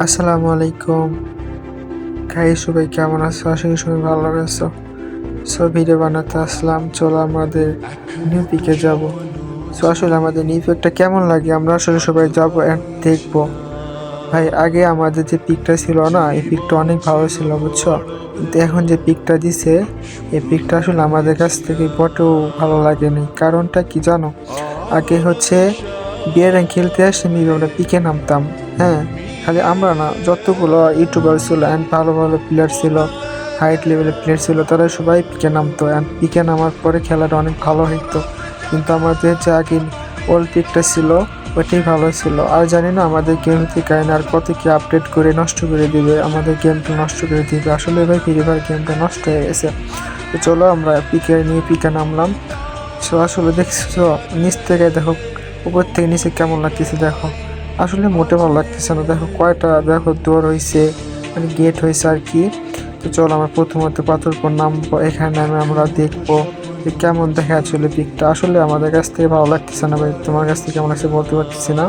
আসসালামু আলাইকুম গাইস, সবাই কেমন আছো? আশা করি সবাই ভালো আছো। ভিডিও বানাতে আসলাম, চলো আমাদের নিউ পিকে যাব। আসলে আমাদের নিউ পিকটা কেমন লাগে আমরা আসলে সবাই যাবো এন্ড দেখবো। ভাই আগে আমাদের যে পিকটা ছিল না, এই পিকটা অনেক ভালো ছিল বুঝছো, কিন্তু এখন যে পিকটা দিছে এই পিকটা আসলে আমাদের কাছ থেকে মোটেও ভালো লাগেনি। কারণটা কি জানো? আগে হচ্ছে বিয়ার খেলতে আসে আমরা পিকে নামতাম। হ্যাঁ, খালি আমরা না, যতগুলো ইউটিউবার ছিল অ্যান্ড ভালো ভালো প্লেয়ার ছিল, হাইট লেভেলের প্লেয়ার ছিল, তারা সবাই পিকে নামতো অ্যান্ড পিকে নামার পরে খেলাটা অনেক ভালো হইতো। কিন্তু আমাদের যে আগে ওল্ড পিকটা ছিল ওইটাই ভালো ছিল। আর জানি না আমাদের গেম থেকে আর কত কি আপডেট করে নষ্ট করে দিবে, আমাদের গেমটা নষ্ট করে দিবে। আসলে ভাই ফ্রি ফায়ার গেমটা নষ্ট হয়ে গেছে। তো চলো আমরা পিকে নামলাম। আসলে দেখছো নিচ থেকে দেখো, উপর থেকে নিচে কেমন লাগতেছে দেখো। আসলে মোটে ভালো লাগতেছে না। দেখো কয়টা দেখো দৌড় হয়েছে, মানে গেট হয়েছে আর কি। তো চলো আমরা প্রথমত পাথরপুর নামবো, এখানে নামে আমরা দেখবো যে কেমন দেখা আসলে পিকটা। আসলে আমাদের কাছ থেকে ভালো লাগতেছে না ভাই, তোমার কাছ থেকে কেমন লাগছে বলতে পারতেছি না।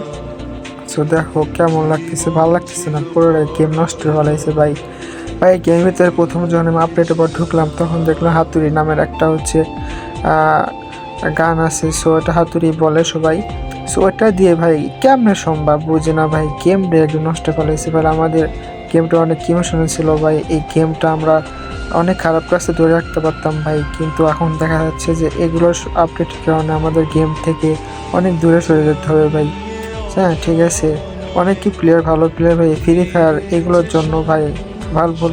দেখো কেমন লাগতেছে, ভালো লাগতেছে না, পুরোটাই গেম নষ্ট হয়ে ফেলাইছে ভাই। ভাই গেমের ভিতরে প্রথম যখন আমি আপডেটের পর ঢুকলাম তখন দেখলাম হাতুড়ি নামের একটা হচ্ছে গান আছে। এটা হাতুড়ি বলে সবাই। ওটা দিয়ে ভাই কেমনে সম্ভব বুঝি না ভাই, গেমটা একটু নষ্ট ফেলাইছে ভাই। আমাদের গেমটা অনেক ইমোশনাল ছিল ভাই, এই গেমটা আমরা অনেক খারাপ কাছে ধরে রাখতে পারতাম ভাই। কিন্তু এখন দেখা যাচ্ছে যে এগুলো আপডেটের কারণে আমাদের গেম থেকে অনেক দূরে সরে যেতে হবে ভাই। হ্যাঁ ঠিক আছে, অনেক কি প্লেয়ার, ভালো প্লেয়ার ভাই ফ্রি ফায়ার এগুলোর জন্য ভাই,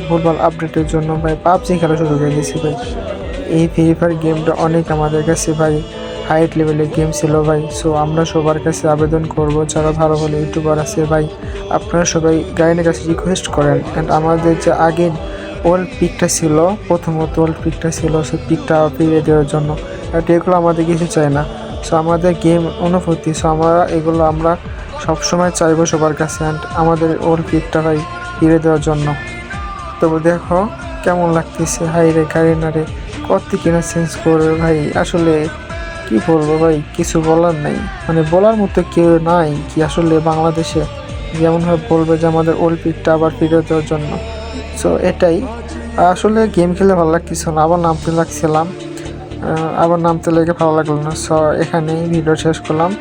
ভুলভাল আপডেটের জন্য ভাই পাবজি খেলা শুরু করে দিয়েছি ভাই। এই ফ্রি ফায়ার গেমটা অনেক আমাদের কাছে ভাই হাইট লেভেলের গেম ছিল ভাই। আমরা সবার কাছে আবেদন করব, যারা ভালো ভালো ইউটিউবার আছে ভাই, আপনারা সবাই গাইনের কাছে রিকোয়েস্ট করেন অ্যান্ড আমাদের যে আগের ওল্ড পিকটা ছিল, প্রথমত ওল্ড পিকটা ছিল, সেই পিকটা ফিরিয়ে দেওয়ার জন্য। এগুলো আমাদের কিছু চাই না। আমাদের গেম অনুভূতি, এগুলো আমরা সবসময় চাইবো সবার কাছে অ্যান্ড আমাদের ওল্ড পিকটা ভাই ফিরে দেওয়ার জন্য। তবে দেখো কেমন লাগতেছে, হাই রে গাড়ি না রে, কত কিনা চেঞ্জ করবে ভাই। আসলে কি বলবো ভাই, কিছু বলার নাই, মানে বলার মতো কেউ নাই কি আসলে বাংলাদেশে যেমনভাবে বলবে যে আমাদের ওল্ড পিকটা আবার ফিরে দেওয়ার জন্য। এটাই আসলে গেম খেলে ভালো লাগতেছিল না, আবার নামতে লাগছিলাম, আবার নামতে লেগে ভালো লাগলো না। এখানেই ভিডিও শেষ করলাম।